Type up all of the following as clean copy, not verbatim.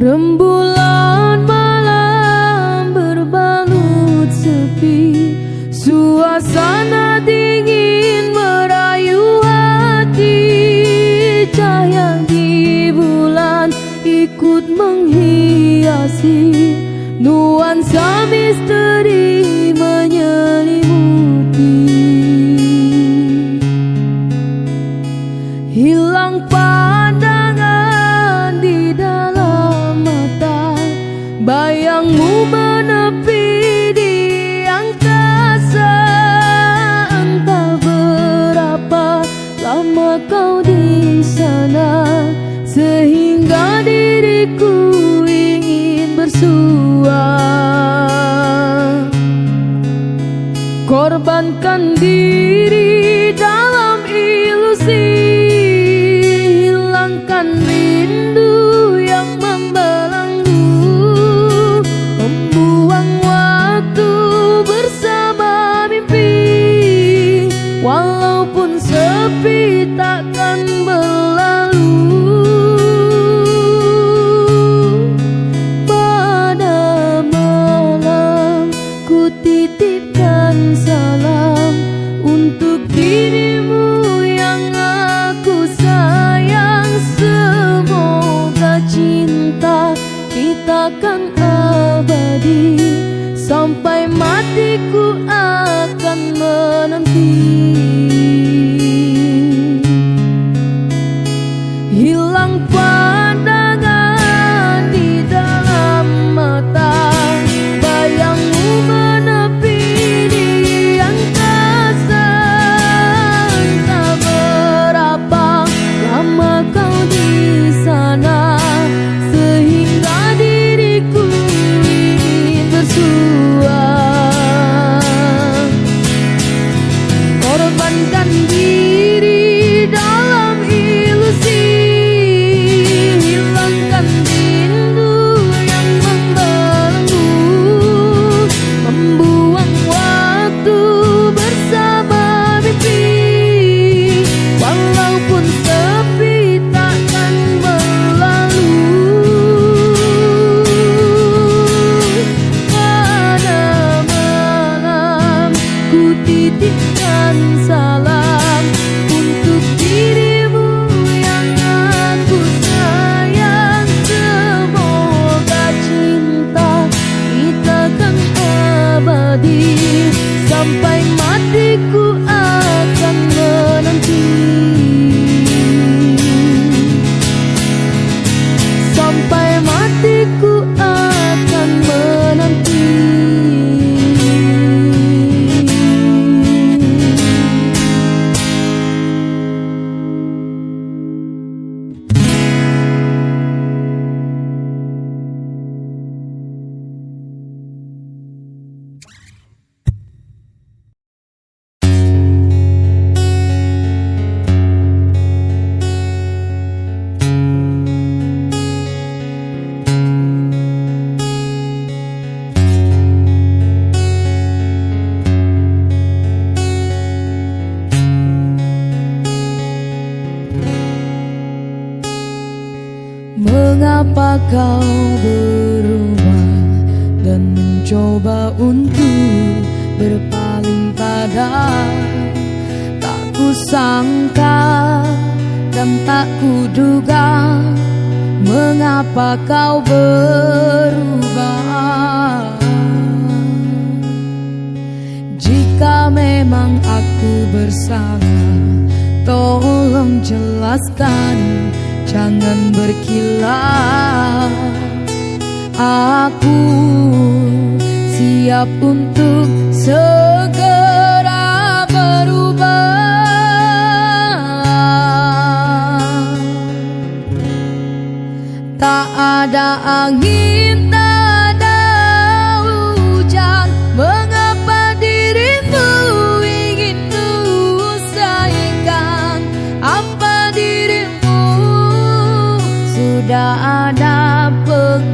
Rembulan malam berbalut sepi, suasana dingin merayu hati. Cahaya di bulan ikut menghiasi, nuansa misteri menyelimuti. Hilang pandangan di dalam mata, bayangmu menepi di angkasa. Entah berapa lama kau di sana, sehingga diriku ingin bersua. Korbankan diri dalam ilusi, hilangkan rindu yang membelenggu, membuang waktu bersama mimpi. Walaupun sepi takkan berlalu. Pada malam ku titipkan salam untuk dirimu yang aku sayang. Semoga cinta kita kan abadi, sampai matiku akan menanti. Hilang pandangan di dalam mata, bayangmu menepi di angkasa. Entah berapa lama kau di sana, sehingga diriku ingin bersua. Korbankan diri dalam ilusi, hilangkan rindu yang membelenggu, membuang waktu bersama mimpi. Walaupun sepi takkan berlalu. Pada malam ku titipkan salam untuk dirimu yang aku sayang. Semoga cinta kita kan abadi, sampai matiku akan menanti. Sampai matiku akan menanti. Mengapa kau berubah dan mencoba untuk berpaling pada? Tak kusangka dan tak kuduga, mengapa kau berubah. Jika memang aku bersalah, tolong jelaskan, jangan berkilah. Aku siap untuk segera berubah. Tak ada angin, tak ada hujan, mengapa dirimu ingin usaikan? Apa dirimu sudah ada penggantiku?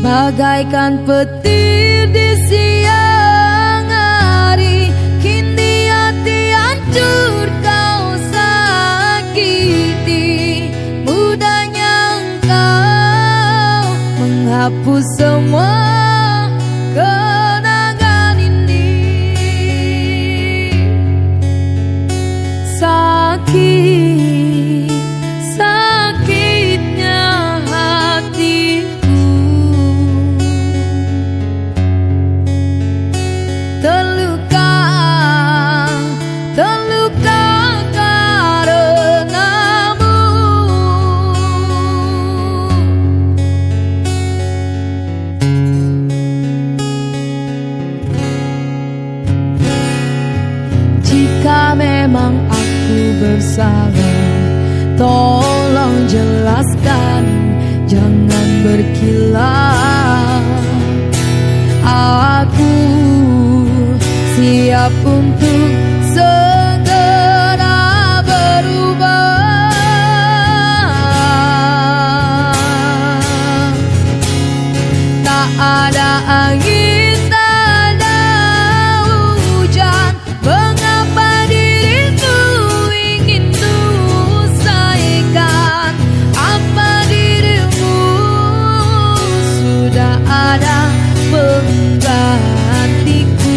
Bagaikan petir di siang hari, kini hati hancur kau sakit. menghapus semua kenangan ini. Sakit, sakitnya hatiku, terluka, terluka karenamu. Jika memang aku bersalah, tolong jelaskan, jangan berkilah. Aku siap untuk segera berubah. Tak ada angin, tak ada hujan, mengapa diriku ingin selesaikan? Apa dirimu sudah ada penggantiku?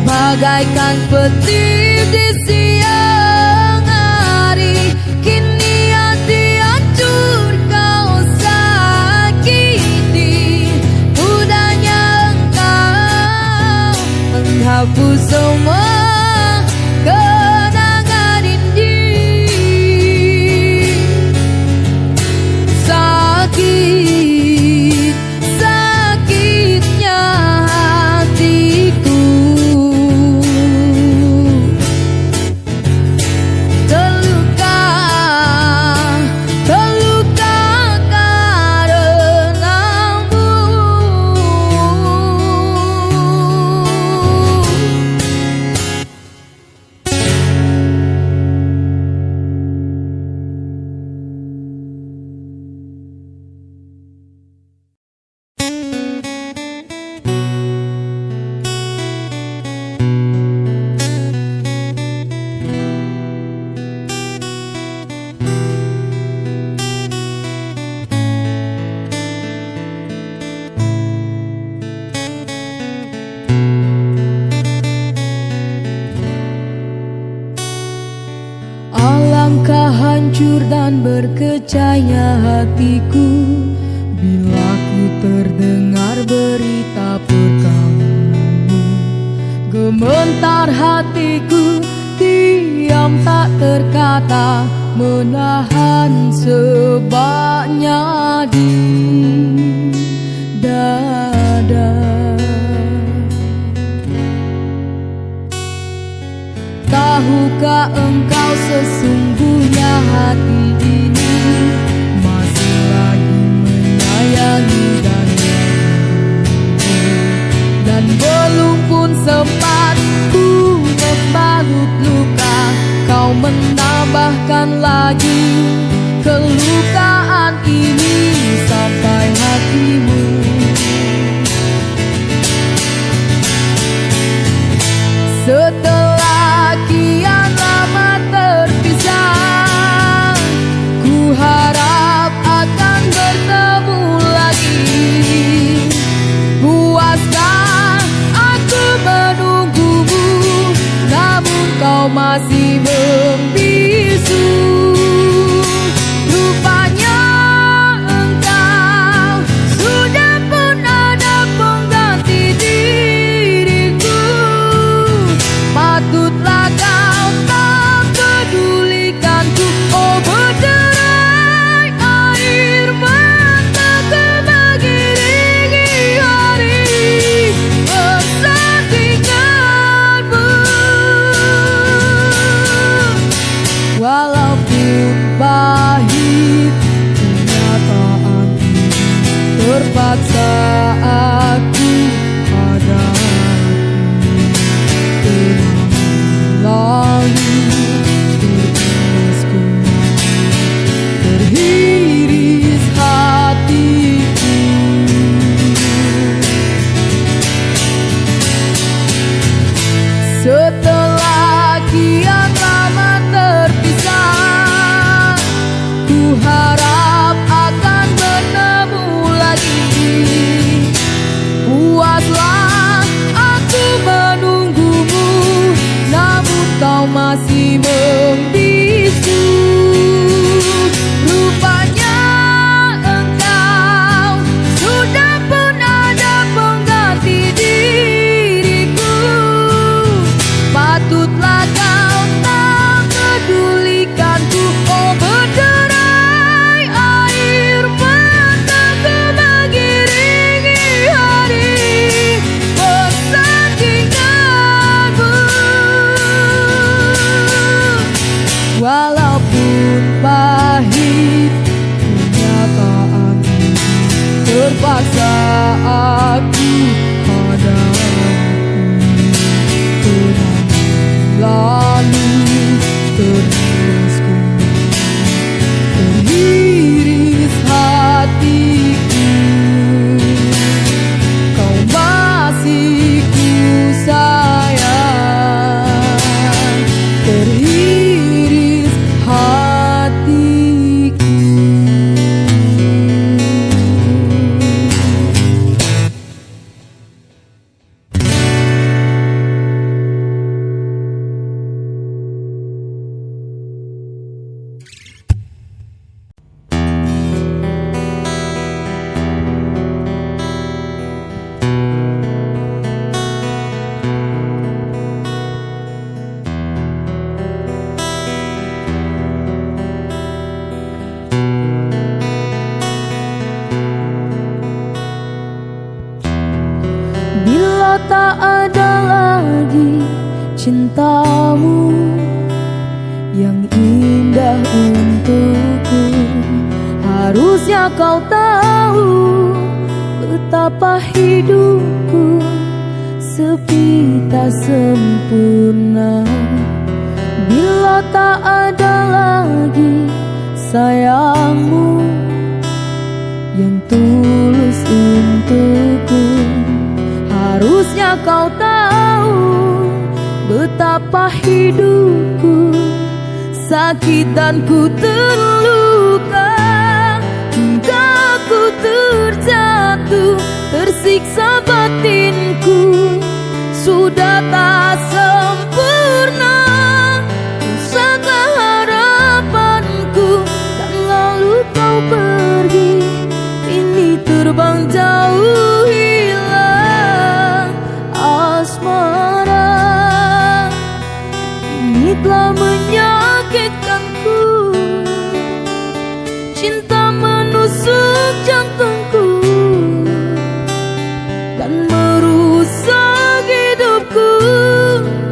Bagaikan petir di siang hari, kini hati hancur kau sakiti. Mudahnya engkau menghapus semua kenangan ini. Sakit, sakitnya hatiku, terluka, terluka karenamu. Alangkah hancur dan berkecahnya hatiku bila ku terdengar berita perkawitanmu. Gemetar hatiku, diam tak terkata, menahan sebabnya di dada. Tahukah engkau sesungguhnya hati ini masih lagi menyayangi dan merindu, dan belum pun sempat ku membalut luka, kau menambahkan lagi kelukaan ini sampai hatimu. Setelah kian lama terpisah, ku harap akan bertemu lagi. Puaskah aku menunggumu, namun kau masih membisu. Rupanya engkau sudah pun ada pengganti diriku. Patutlah kau tak pedulikanku, oh berderai air mataku mengiringi hari bersandinganmu. masih membisu. Rupanya engkau sudah pun ada pengganti diriku. Patutlah kau tak pedulikanku, oh berderai air mataku mengiringi hari persandinganmu. Walaupun pahit kenyataan, terpaksa aku hadapi. Kenangan lalu terus teriris hatiku. Kau masih ku sayang, teriris hatiku. Bila tak ada lagi cintamu yang indah untukku, harusnya kau tahu betapa hidupku sepi tak sempurna. Bila tak ada lagi sayangmu yang tulus untukku, harusnya kau tahu betapa hidupku sakit dan ku terluka. Hingga ku terjatuh, tersiksa batinku, sudah tak sempurna. Rusaklah harapanku, dan lalu kau pergi, ini terbang jauh hilang asmara. Ini telah menyakitkanku, cinta menusuk jantungku dan merusak hidupku.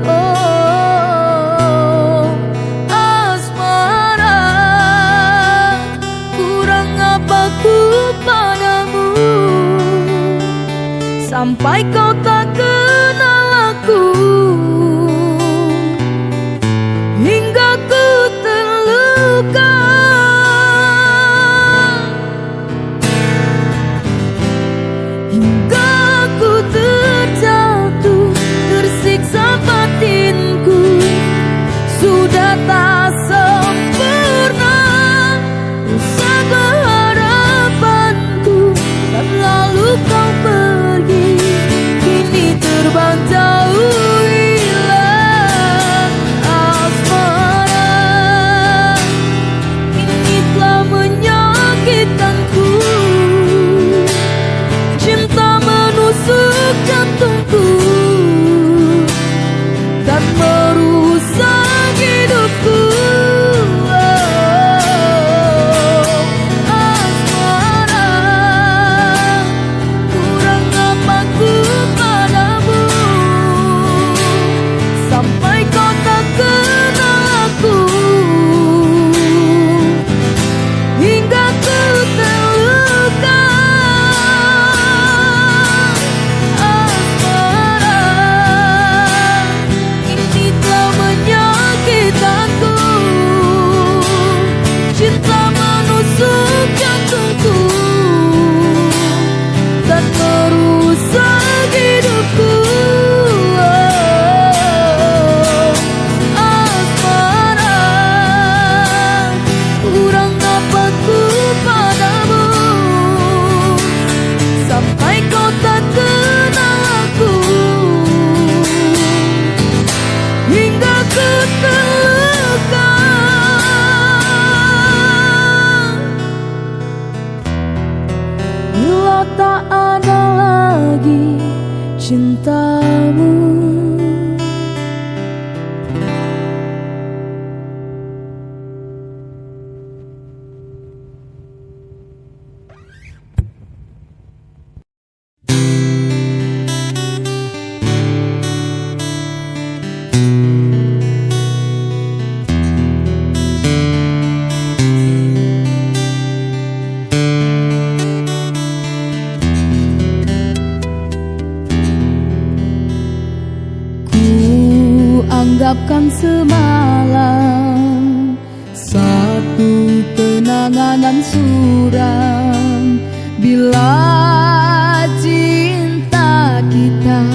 Oh, asmara, kurang apa ku padamu sampai kau tak kenal aku. Hingga ku terluka, hingga ku terjatuh, tersiksa batinku, sudah tak sempurna. Rusaklah harapanku, dan lalu kau pergi, terluka. Bila tak ada lagi cintamu, anggapkan semalam satu kenangan suram. Bila cinta kita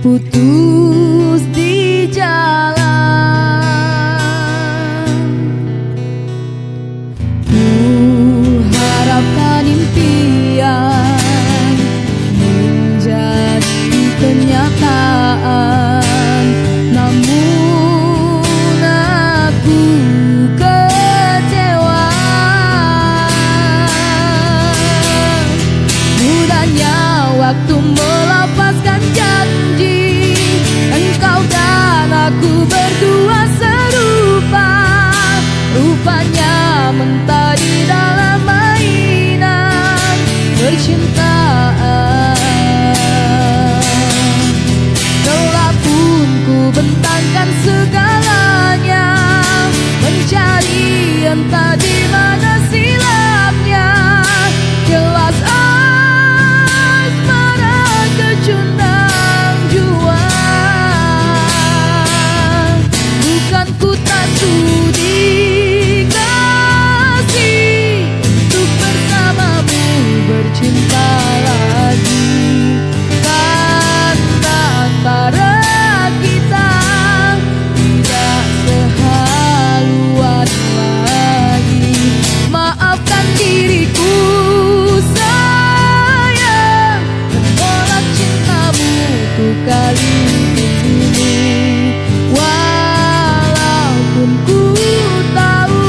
putus di jalan, ku harapkan impian menjadi kenyataan. Namun aku kecewa, mudahnya waktu melepaskan janji. Engkau dan aku berdua serupa, rupanya mentari dalam mainan percintaan. Telah pun ku bentangkan segalanya, mencari entah di mana silapnya. Jelas asmara kecundang jua, bukan ku tak sudi kasih untuk bersamamu bercinta lagi. Karena antara kita tidak sehaluan lagi. Maafkan diriku sayang, menolak cintamu untuk kali ini. Walaupun ku tahu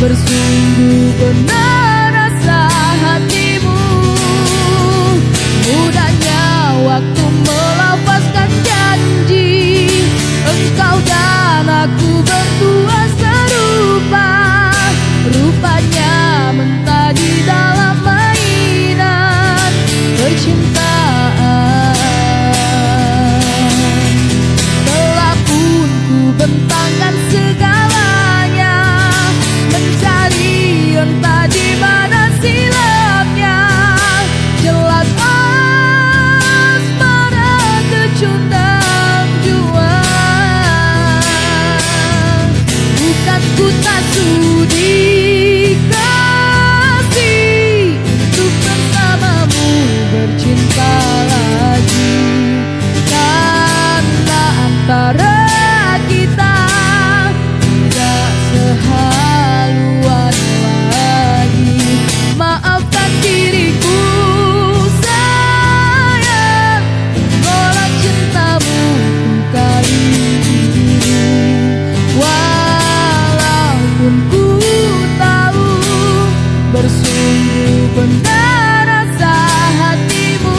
bersungguh benar rasa hatimu, mudahnya waktu melepaskan janji. Engkau dan aku berdua serupa, rupanya mentari dalam mainan percintaan. Telah pun ku bentangkan segalanya, mencari entah di mana silapnya. Jelas asmara kecundang jua, bukan ku tak sudi kasih untuk bersamamu bercinta lagi. Karena antara kita tidak sehaluan lagi. Maafkan diriku sayang, menolak cintamu untuk kali ini. Walaupun ku tahu bersungguh benar rasa hatimu,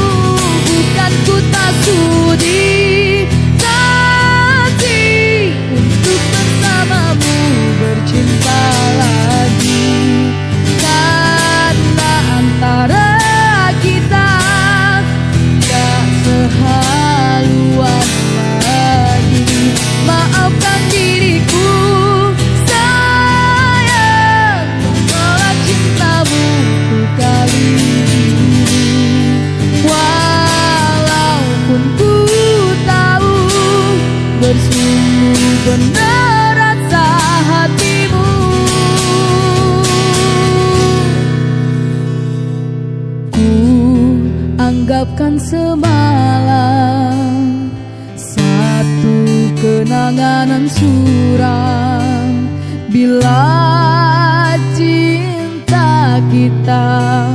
bukan ku tak sudi kasih untuk bersamamu bercinta lagi. Karena antara kita tidak sehaluan lagi. Maafkan diriku sayang, menolak cintamu untuk kali ini. Walaupun ku tahu bersungguh benar rasa hatimu, ku anggapkan semalam satu kenangan suram. Bila cinta kita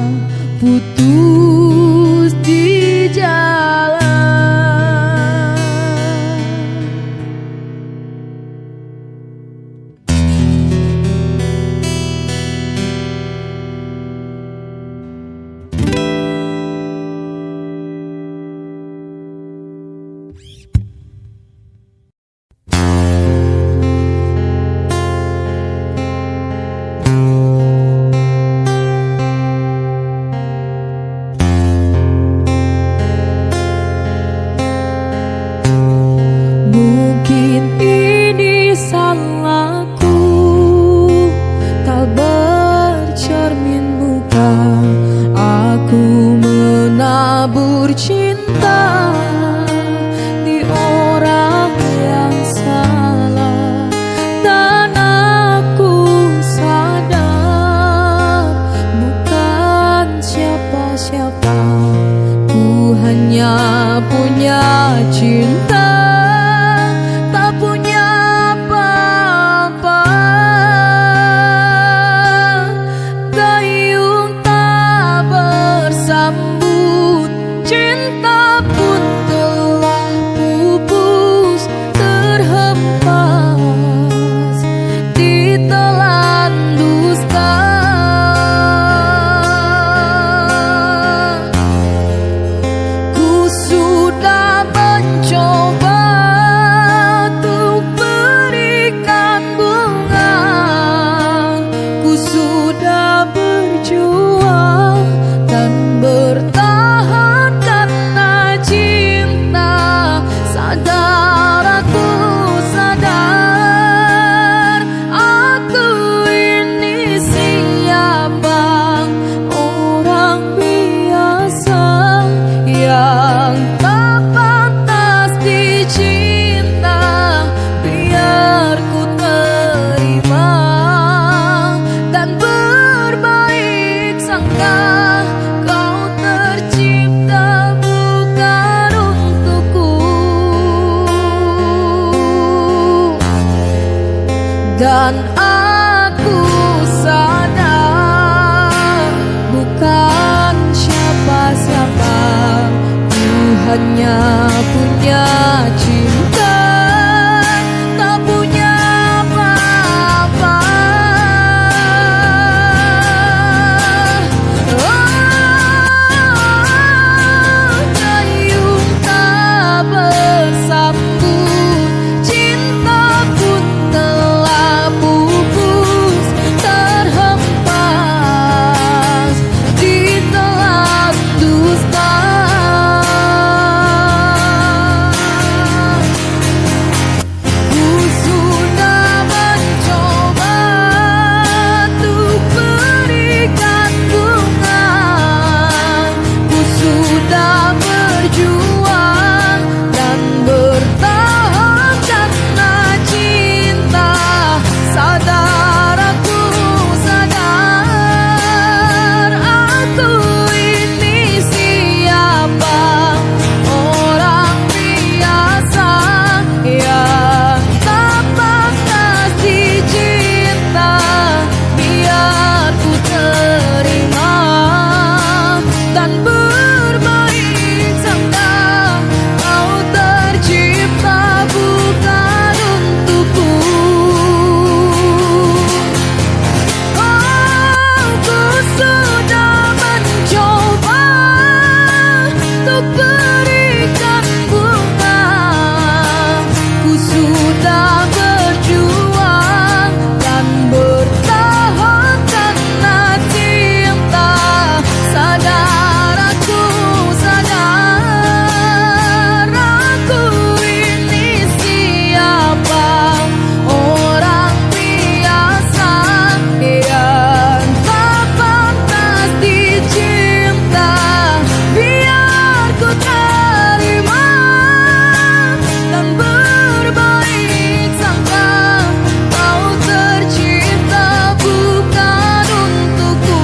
putus di jalan. Dan aku sadar bukan siapa-siapa, ku hanya punya cinta, tak punya apa-apa. Dayung tak bersambut, cinta pun telah pupus, terhempas di telan dusta. Ku sudah mencoba untuk berikan bunga, ku sudah berjuang dan bertahan karena cinta. Sadar aku, sadar aku ini siapa, orang biasa yang tak pantas dicinta. Biar ku terima dan berbaik sangka, kau tercipta bukan untukku. Ku sudah mencoba untuk berikan bunga, ku sudah berjuang dan bertahan karena cinta. Sadar aku, sadar aku ini siapa, orang biasa yang tak pantas dicinta. Biar ku terima dan berbaik sangka, kau tercipta bukan untukku.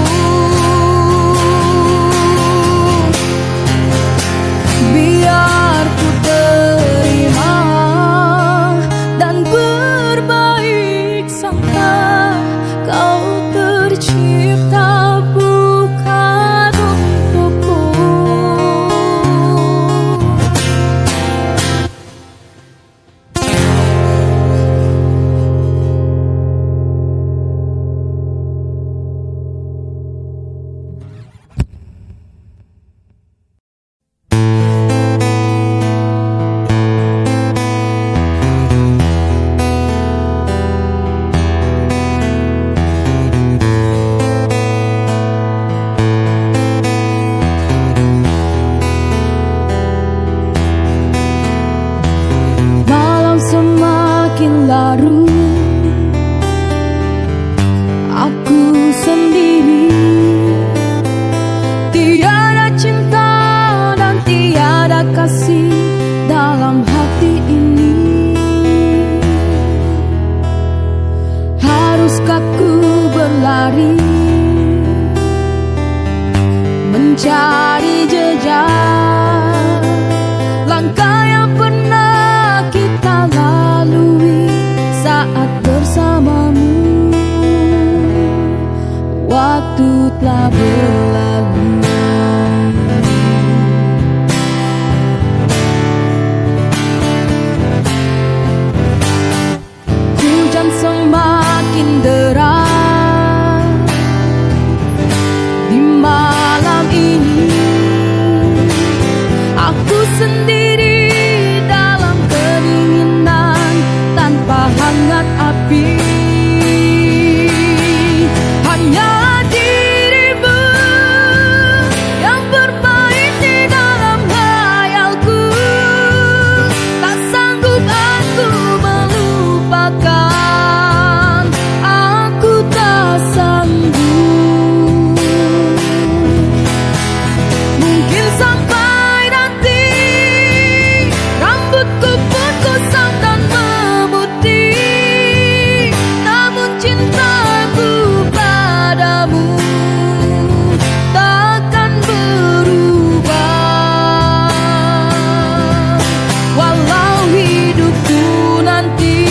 Biar ku terima dan berbaik sangka, kau tercipta bukan untukku. Malam semakin larut, aku sendiri. Tiada cinta dan tiada kasih dalam hati ini. Haruskah ku berlari mencari jejak langkah yang pernah kita lalui saat bersamamu? Waktu telah berlalu, hujan semakin deras di malam ini. Aku sendiri dalam kedinginan tanpa hangat api. Hanya dirimu yang bermain di dalam khayalku. Tak sanggup aku melupakan, aku tak sanggup. Mungkin sampai nanti rambutku pun kusam dan memutih, namun cintaku padamu takkan berubah. Walau hidupku nanti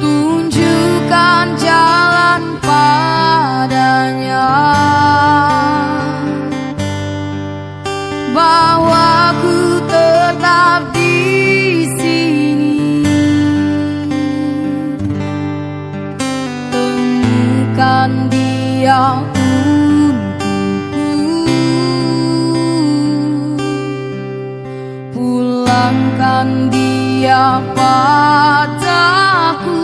tunjukkan jalan padanya, bahwa ku tetap di sini. Temukan dia untukku, pulangkan dia padaku,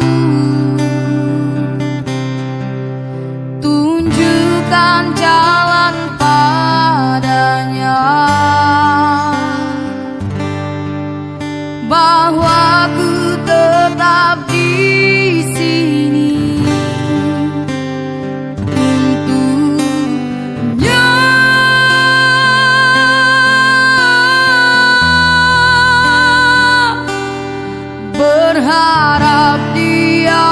tunjukkan jalan padanya, bahwa ku tetap di sini untuknya. Berharap dia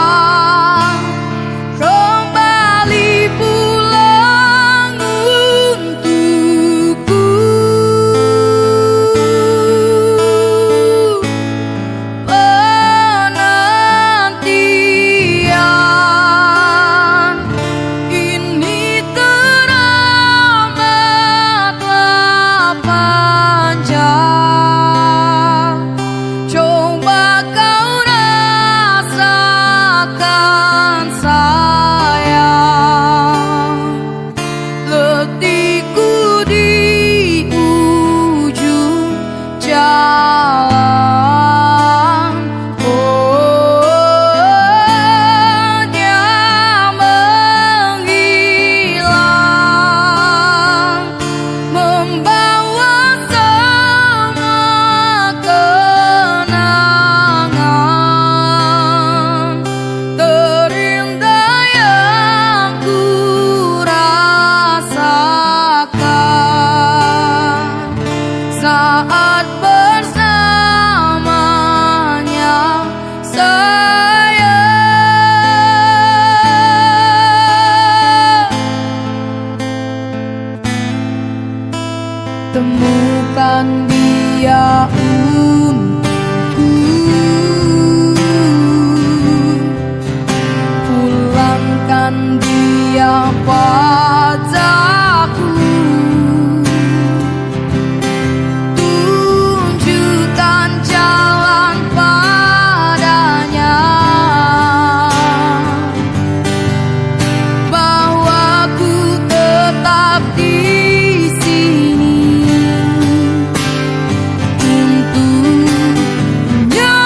kembali pulang untukku, penantian ini teramatlah panjang. Coba kau rasakan sayang, letihku di ujung jalan. Oh, dia menghilang, membawa semua kenangan terindah yang ku rasakan saat bersamanya, sayang. Temukan dia untukku, pulangkan dia padaku, tunjukkan jalan padanya, bahwa ku tetap di sini untuknya.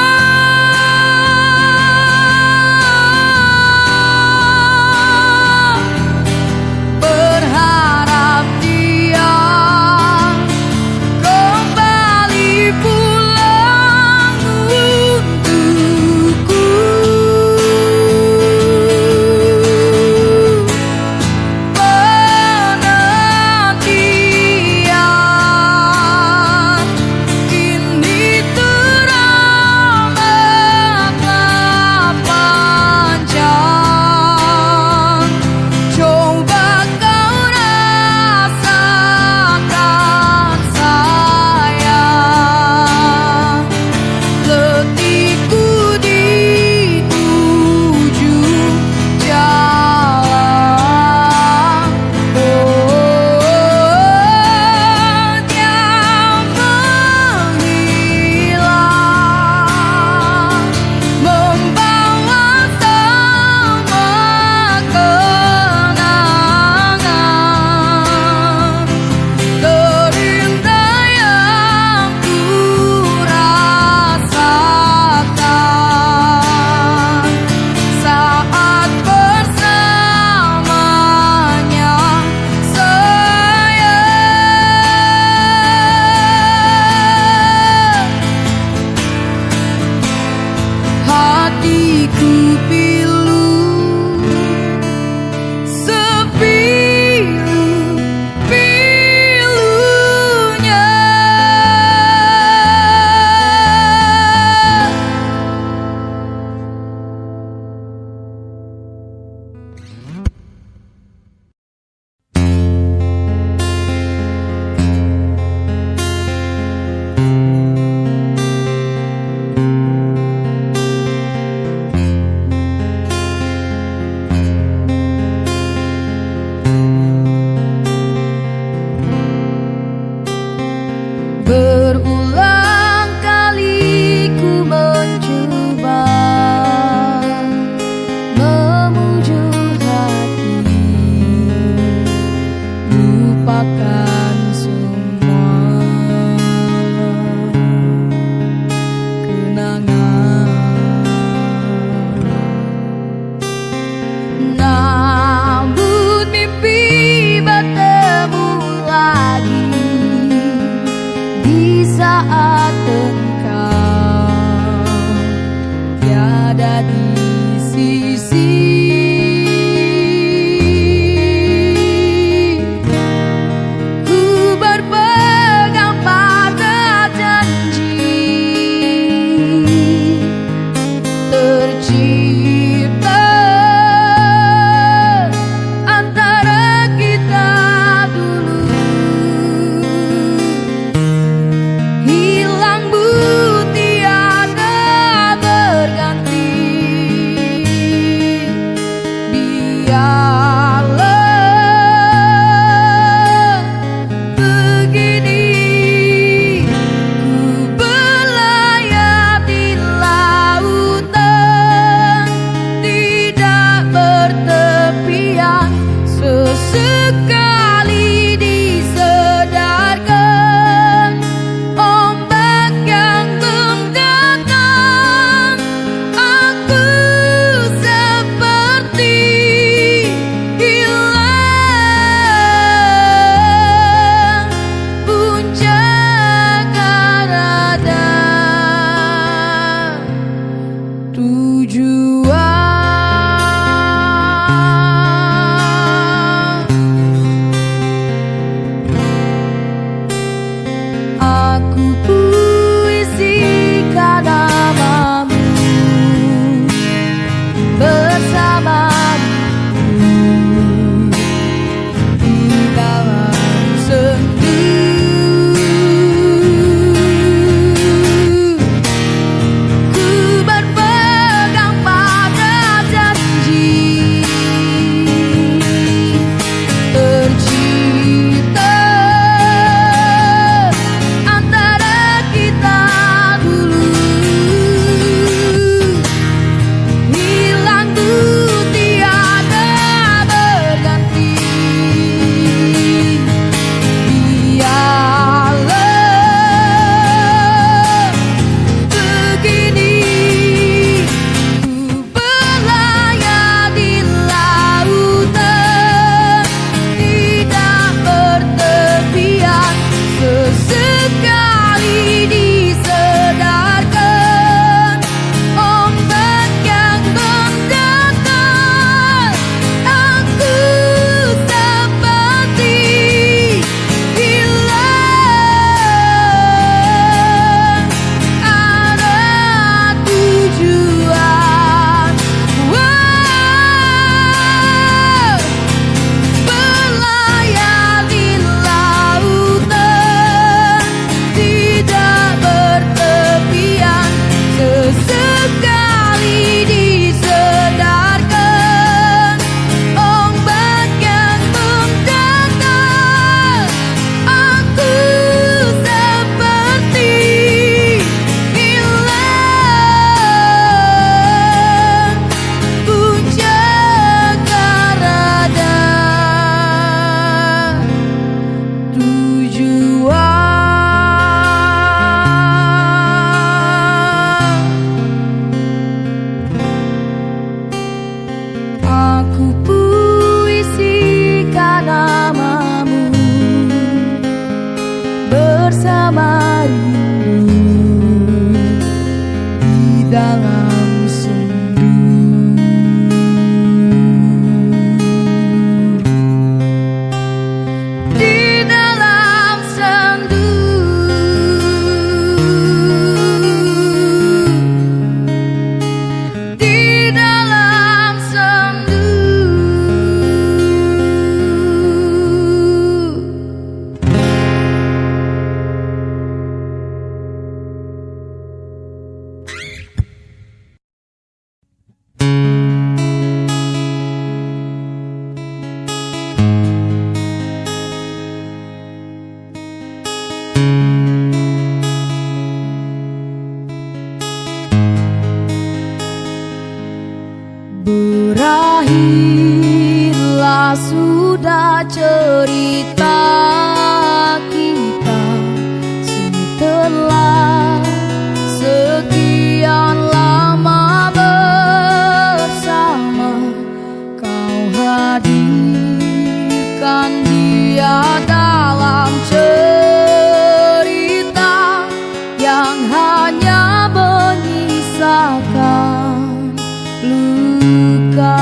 sudah cerita kita setelah sekian lama bersama. Kau hadirkan dia dalam cerita yang hanya menyisakan luka.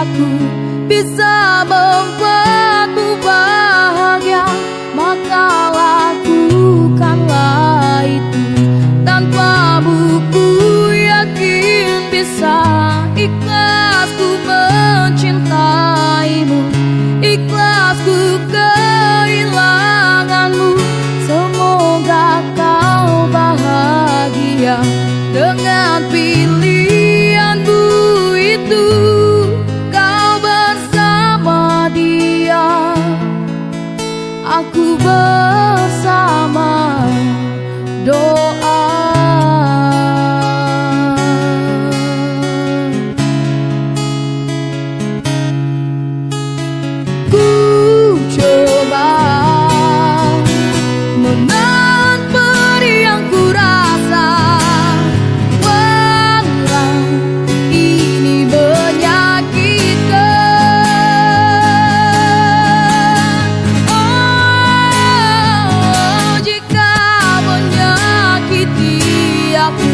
Aku bisa membuatmu bahagia, maka lakukanlah itu. Tanpamu ku yakin bisa ikhlas ku mencintaimu, ikhlas ku kehilanganmu. Semoga kau bahagia dengan pilihanmu itu. Aku bersama doa. Ku coba menahan pedih yang ku rasa, walau ini menyakitkan. Jika menyakiti aku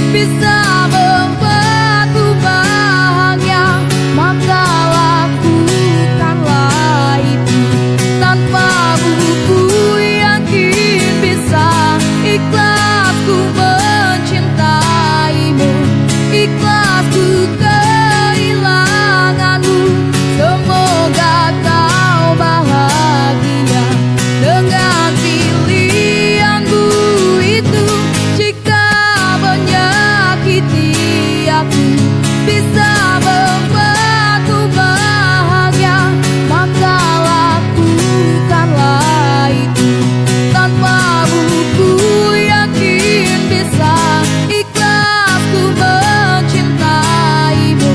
bisa membuatku bahagia, maka lakukanlah itu. Tanpamu ku yakin bisa ikhlas ku mencintaimu, ikhlas ku kehilanganmu. Semoga kau bahagia dengan pilihanmu itu. Jika menyakiti aku bisa membuatku bahagia, maka lakukanlah itu. Tanpamu ku yakin bisa ikhlas ku mencintaimu,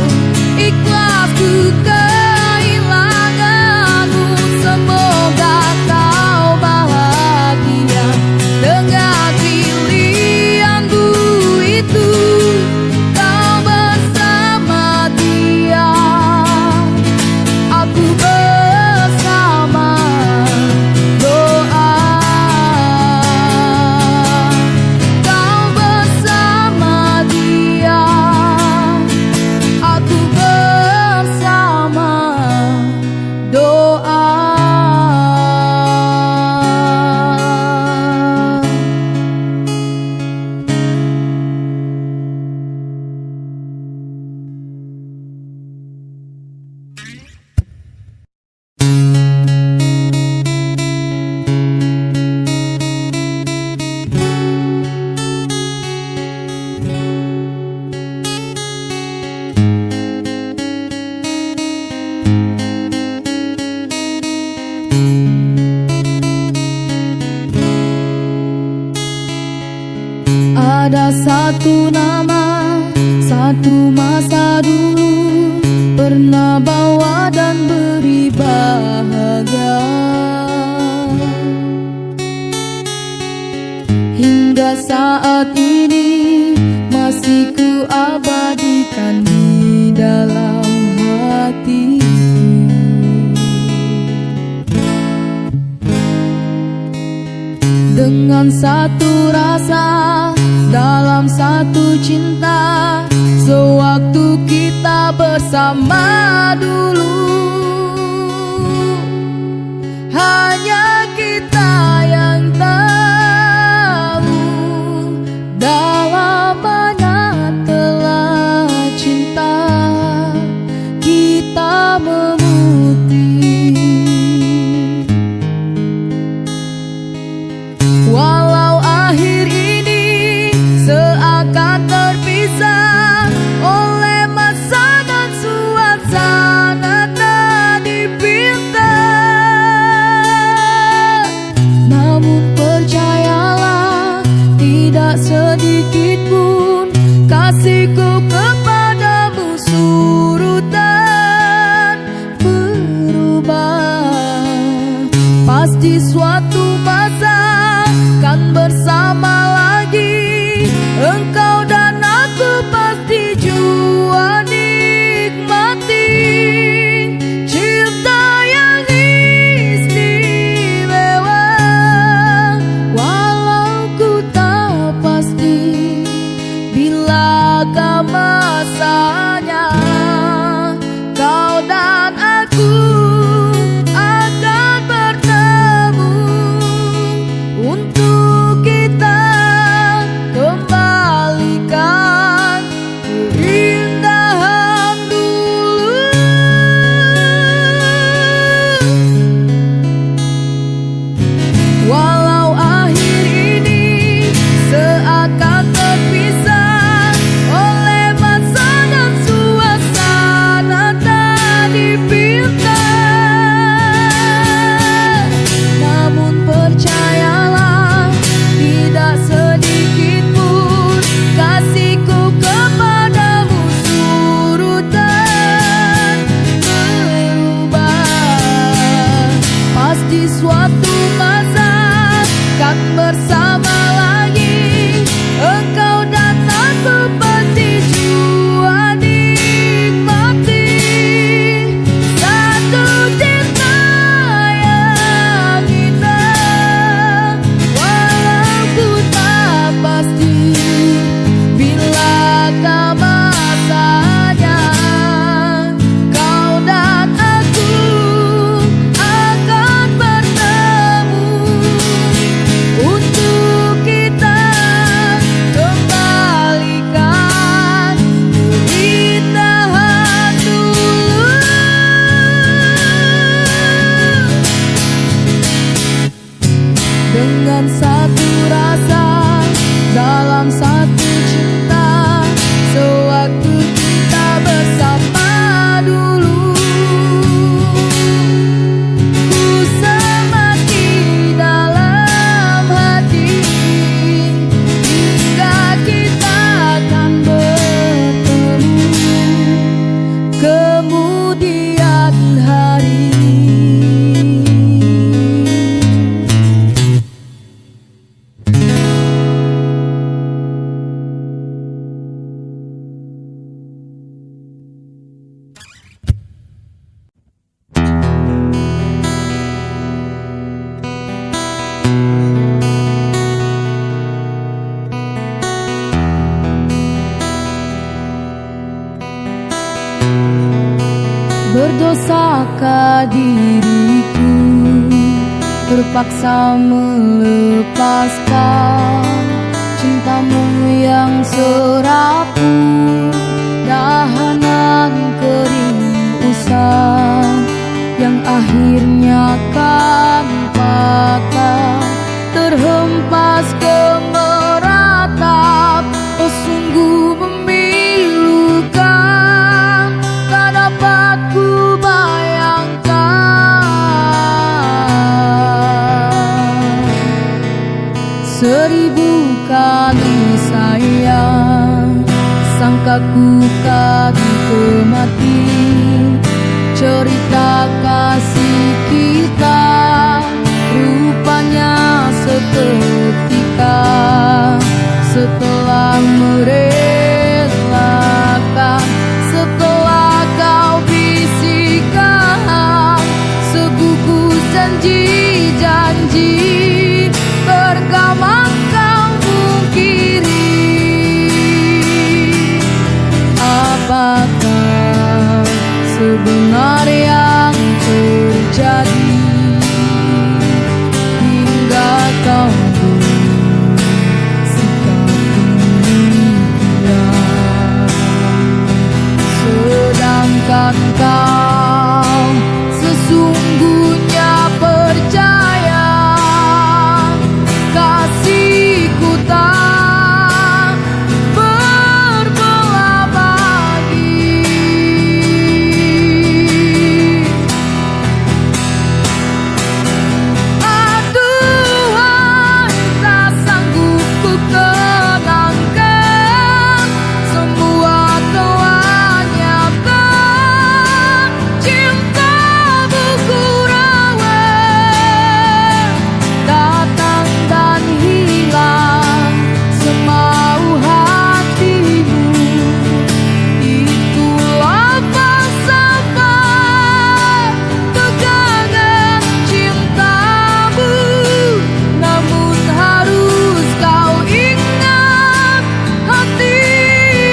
ikhlas ku kehilanganmu. Semoga kau bahagia dengan pilihanmu itu. Kau bersama dia, aku bersama doa. Kau bersama dia, aku bersama doa. Ada satu nama, satu masa dulu pernah bawa dan beri bahagia. Hingga saat ini masih ku abadikan di dalam hatiku. Dengan satu rasa, dalam satu cinta, sewaktu kita bersama dulu. Hanya kita yang tahu dalam mana telah cinta kita memutih. Saka diriku terpaksa melepaskan cintamu yang serapuh, dahanan kering usang yang akhirnya kan patah, terhempas ke meratap. Oh sungguh memilukan, tak dapat ku bayangkan. 1000 kali sayang, sangka ku kan kemati. Cerita kasih kita rupanya seketika, setelah merelakan, setelah kau bisikan segugus janji-janji, tergamang kau pungkiri. Apakah sebenarnya yang terjadi hingga kau bersikap demikian, sedangkan kau sesungguhnya percaya kasihku tak berbelah bagi. Aduhai, tak sanggup ku kenangkan, semua telah nyata. Cintamu ku rawat, datang dan hilang semau hatimu. Itulah falsafah pegangan cintamu, namun harus kau ingat, hati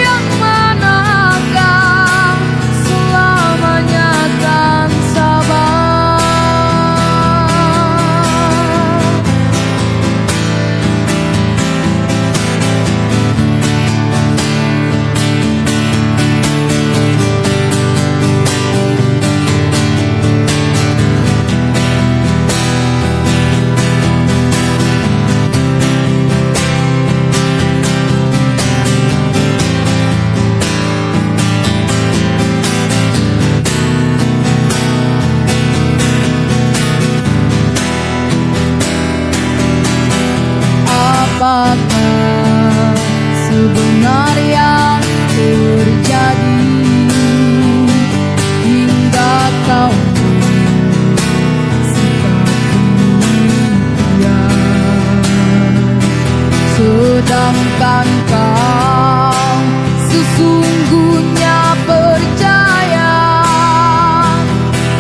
yang manakah selamanya kan sabar. Apakah sebenarnya yang terjadi hingga kau bersikap demikian, sedangkan kau sesungguhnya percaya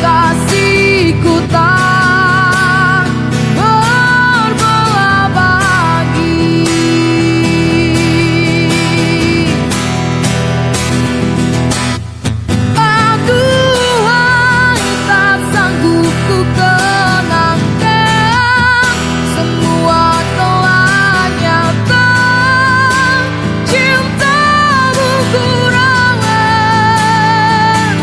kasihku tak berbelah bagi. Aduhai, tak sanggup ku kenangkan, semua telah nyata. Cintamu ku rawat,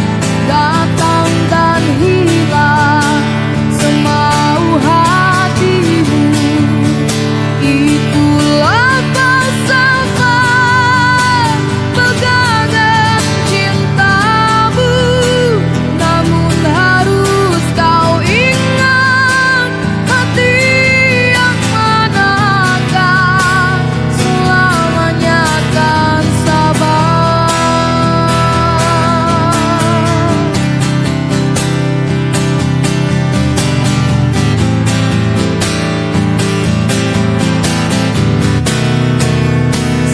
datang dan hilang semau hatimu. Itulah falsafah pegangan cintamu, namun harus kau ingat, hati yang manakah selamanya kan sabar.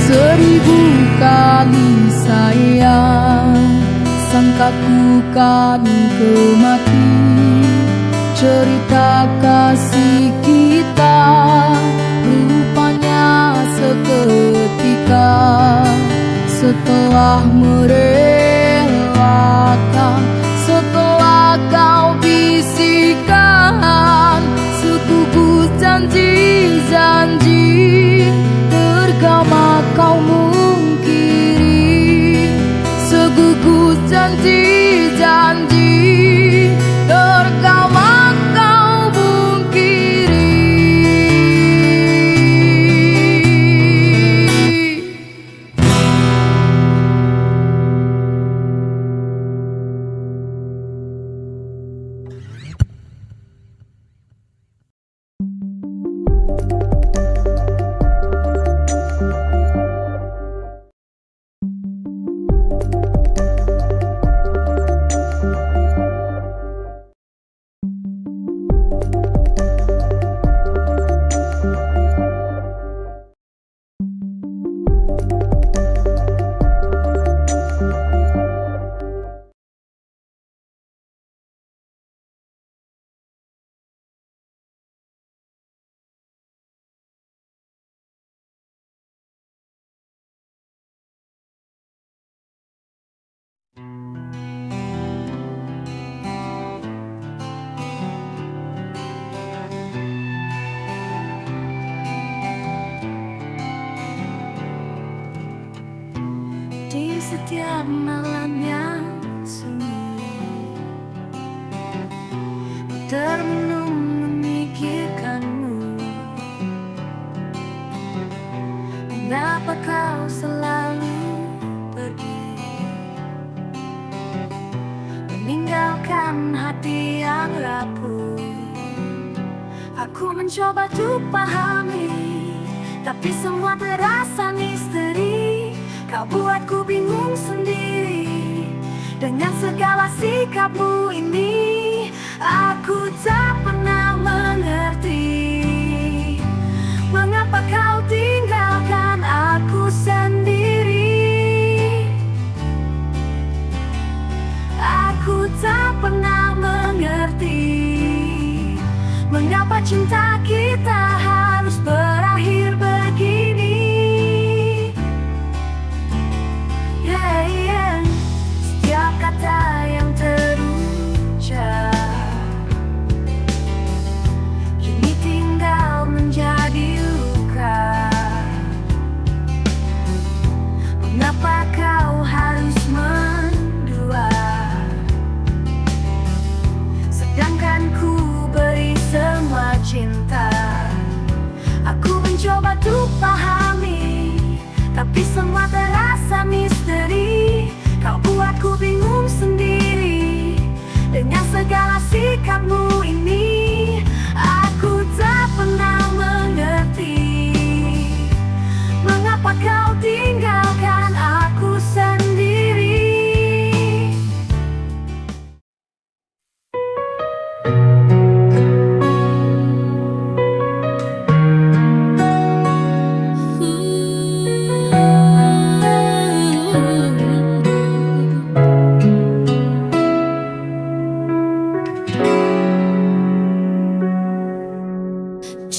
Seribu kali sayang, sangka ku kan kemati. Cerita kasih kita rupanya seketika, setelah merelakan, setelah di setiap malam yang sunyi, termenung memikirkanmu. Mengapa kau selalu pergi, meninggalkan hati yang rapuh? Aku mencoba untuk pahami, tapi semua terasa misteri. Kau buatku bingung sendiri dengan segala sikapmu ini. Aku tak pernah mengerti mengapa kau tinggalkan aku sendiri. Aku tak pernah mengerti mengapa cinta kita harus berakhir begini. Setiap kata yang terucap kini tinggal menjadi luka. Mengapa kau harus mendua, sedangkan ku beri semua cinta? Aku mencoba untuk pahami, tapi semua terasa misteri. Kau buatku bingung sendiri dengan segala sikapmu ini. Aku tak pernah mengerti mengapa kau tinggalkan aku sendiri.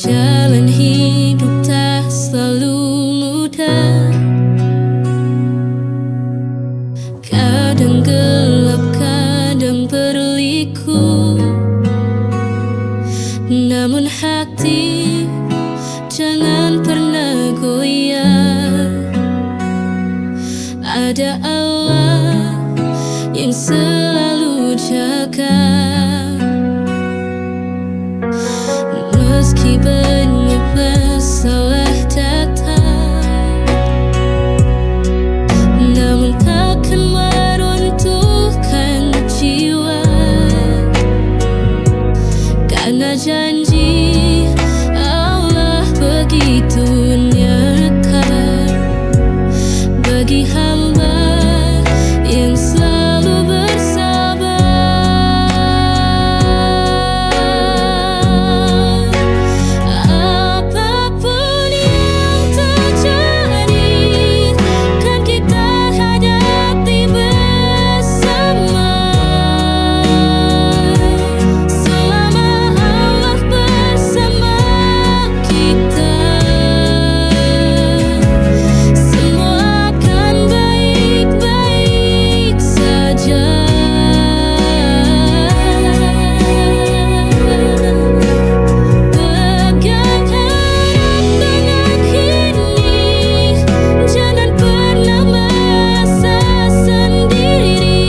Jalan hidup tak selalu mudah, kadang gelap, kadang berliku. Namun hati jangan pernah goyah. Ada Allah yang selalu jaga. Meski banyak masalah datang, namun takkan meruntuhkan jiwa. Karena janji Allah begitu nyata bagi hamba yang selalu bersabar. Apapun yang terjadi, kan kita hadapi bersama. Selama Allah bersama kita, semua akan baik-baik saja. Pegang harap dengan ini, jangan pernah merasa sendiri.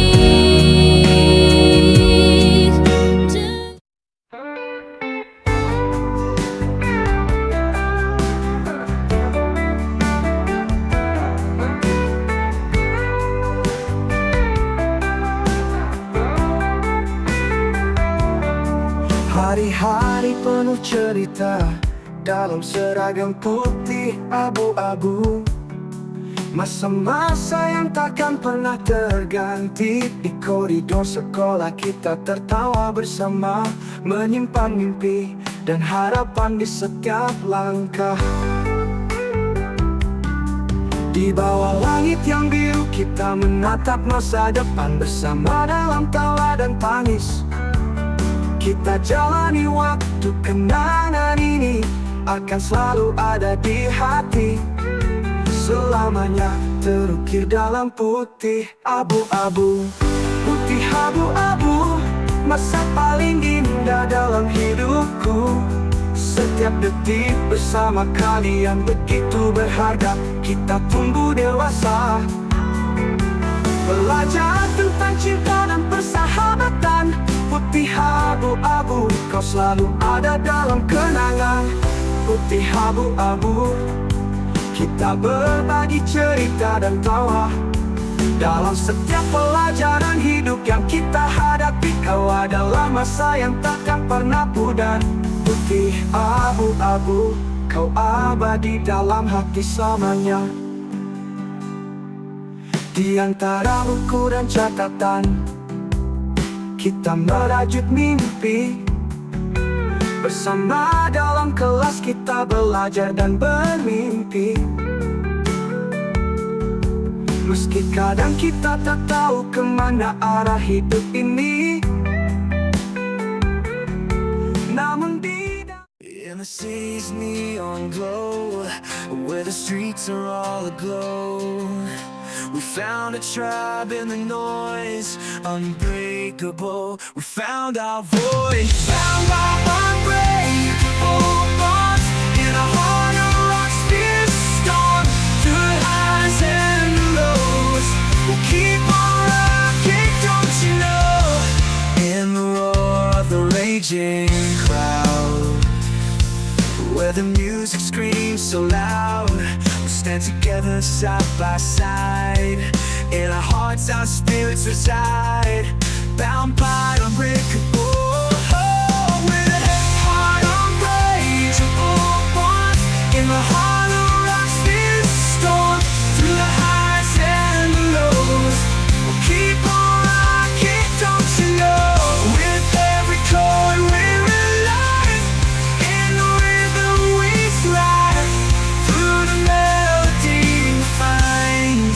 Hari-hari penuh cerita dalam seragam putih abu-abu. Masa-masa yang takkan pernah terganti. Di koridor sekolah kita tertawa bersama, menyimpan mimpi dan harapan di setiap langkah. Di bawah langit yang biru kita menatap masa depan bersama dalam tawa dan tangis. Kita jalani waktu, kenangan ini akan selalu ada di hati. Selamanya terukir dalam putih abu-abu. Putih abu-abu, masa paling indah dalam hidupku. Setiap detik bersama kalian begitu berharga. Kita tumbuh dewasa Belajar tentang cinta dan persahabatan. Putih abu-abu, kau selalu ada dalam kenangan. Putih abu-abu, kita berbagi cerita dan tawa. Dalam setiap pelajaran hidup yang kita hadapi, kau adalah masa yang takkan pernah pudar. Putih abu-abu, kau abadi dalam hati selamanya. Di antara buku dan catatan, kita merajut mimpi. Bersama dalam kelas kita belajar dan bermimpi. Meski kadang kita tak tahu kemana arah hidup ini, namun in the city's neon glow, where the streets are all aglow, we found a tribe in the noise, unbreakable. We found our voice, found our unbreakable bonds in a heart of rocks, fierce storm. Through the highs and the lows, we'll keep on rocking, don't you know? In the roar of the raging crowd, where the music screams so loud, we stand together side by side. In our hearts our spirits reside, bound by unbreakable. With a heart unbreakable bonds in the heart of rocks, fierce storm. Through the highs and the lows, we'll keep on rocking, don't you know? With every chord we're alive, in the rhythm we thrive. Through the melody we find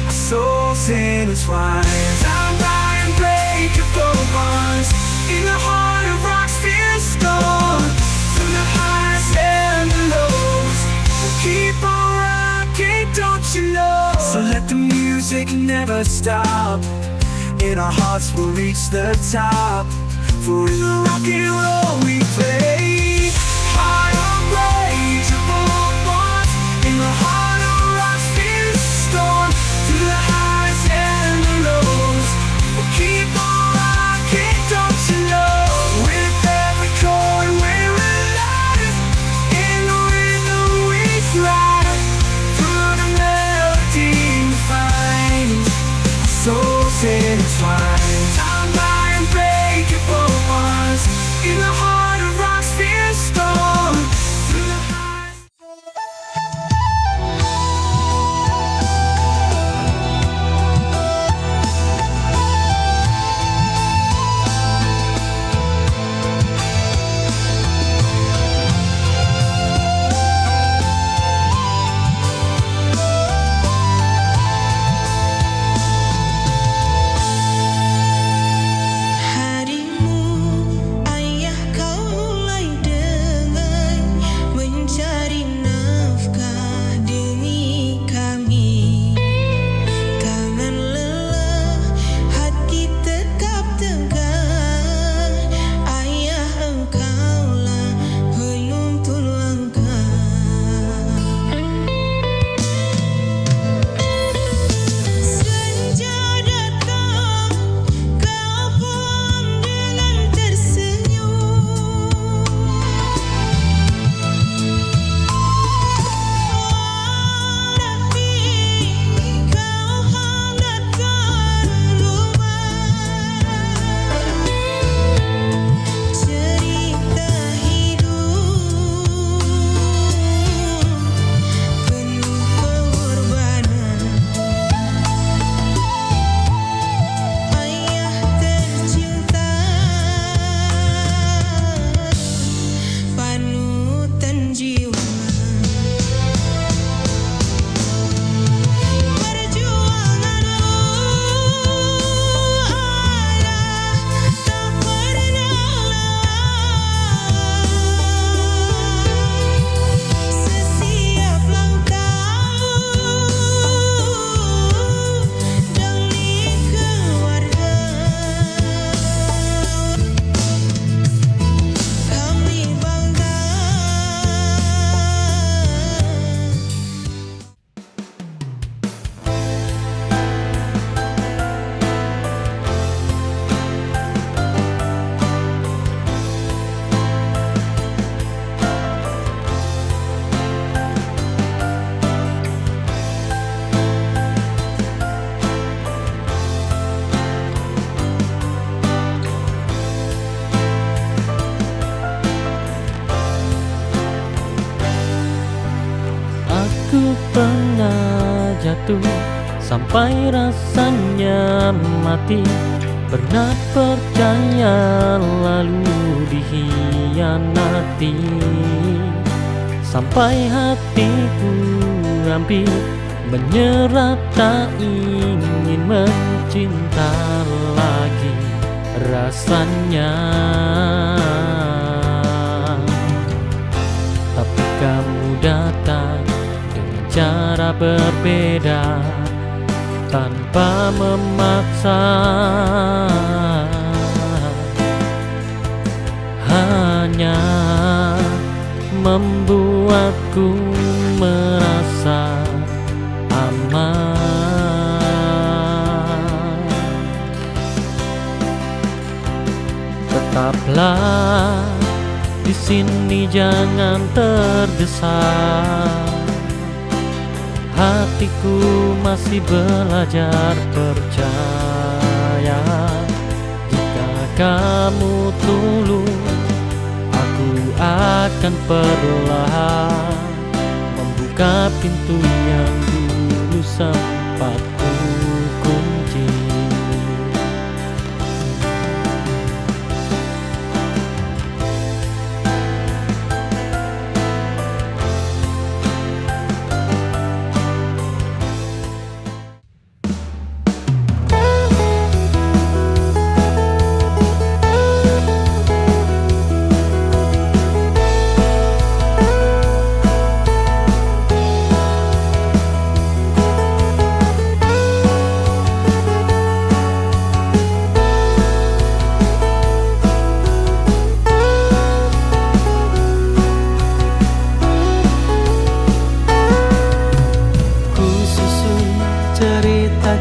our souls intertwined. Bound by unbreakable bonds in the heart of rocks, fierce storm. Through the highs and the lows, we'll keep on rocking, don't you know? So let the music never stop. In our hearts we'll reach the top. For in the rock and roll we play. Heart unbreakable bonds in the heart of rocks, fierce storm. Through the highs and the lows, we'll keep on rocking, don't you know? With every chord we're alive, in the rhythm we thrive. Through the melody we find our souls intertwined. Bound by unbreakable bonds in the heart of rocks, fierce storm. Through the highs. sampai rasanya mati. Pernah percaya lalu dikhianati, sampai hatiku hampir menyerah, tak ingin mencinta lagi rasanya. Tapi kamu datang dengan cara berbeda, tanpa memaksa, hanya membuatku merasa aman. Tetaplah di sini, jangan terdesak. Hatiku masih belajar percaya. Jika kamu tulus, aku akan perlahan membuka pintu yang dulu sempat ku kunci.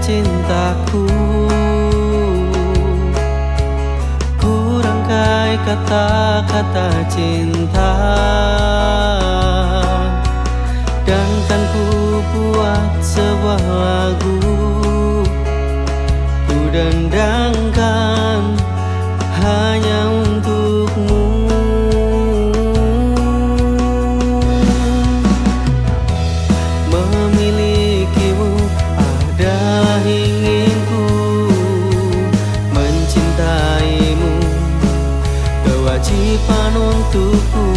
Cintaku ku rangkai kata-kata cinta, dan kan ku buat sebuah lagu, ku dendangkan hanya untukmu. Memilikimu adalah inginku, mencintaimu kewajiban untukku.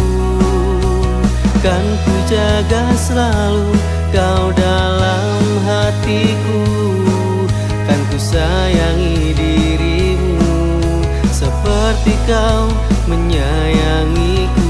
Kan ku jaga selalu kau dalam hatiku, kan ku sayangi dirimu seperti kau menyayangiku.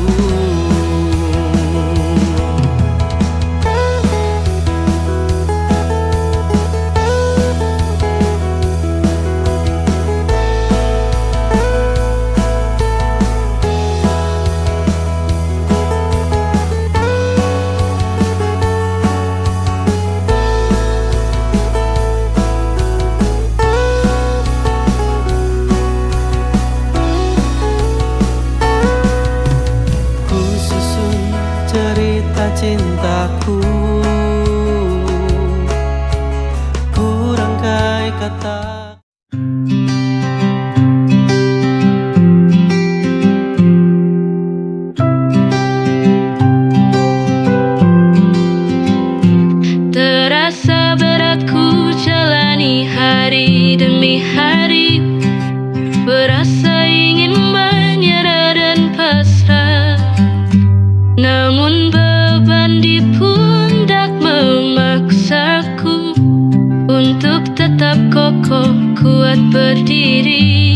Cintaku ku rangkai kata. Terasa berat ku jalani hari demi hari, berasa ingin menyerah dan pasrah. Namun beban di pundak memaksaku untuk tetap kokoh kuat berdiri.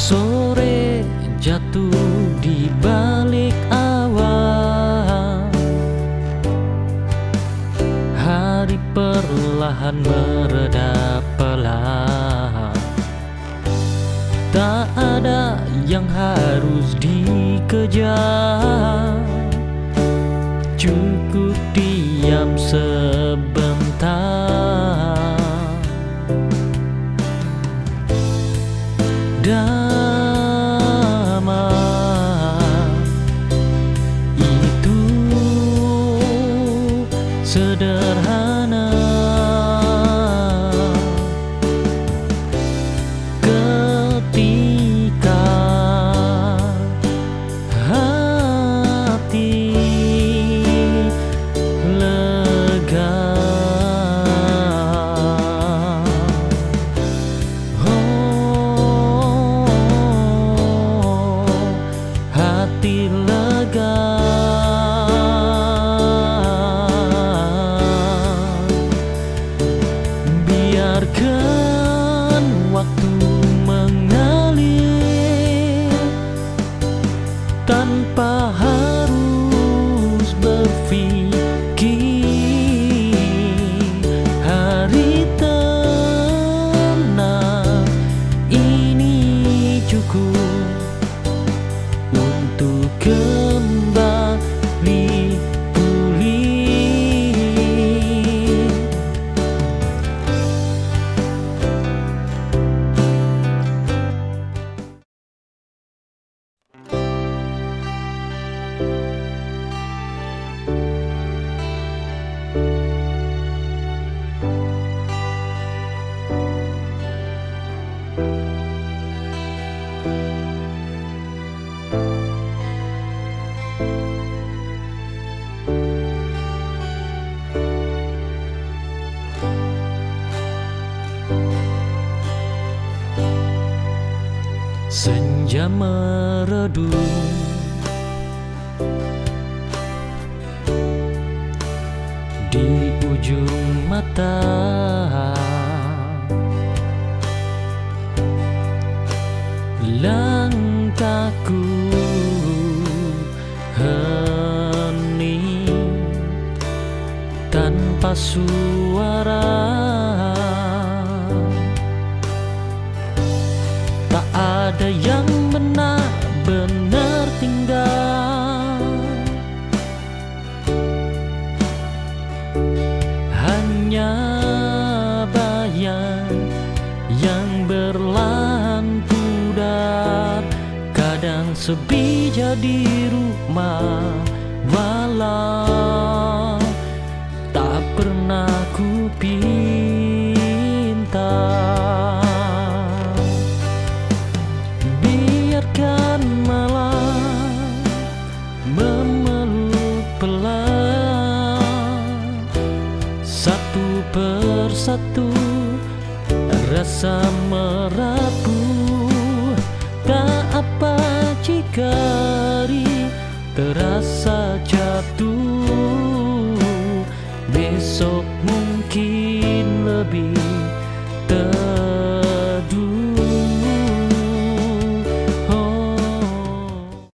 Sore jatuh di balik awan, hari perlahan mereda pelan. Tak ada yang harus dikejar, cukup diam sebentar. Damai itu sederhana, ketika hati lega. Hati lega, biarkan waktu mengalir tanpa harus berpikir. Hari tenang ini cukup untuk kembali pulih. Senja meredup, di ujung mata langkahku hening tanpa suara. Tak ada yang benar-benar tinggal, hanya bayang yang berlahan pudar. Kadang sepi jadi rumah malam, tak pernah ku pinta. Biarkan malam memeluk pelan, satu persatu rasa merapuh. Tak apa jika hari terasa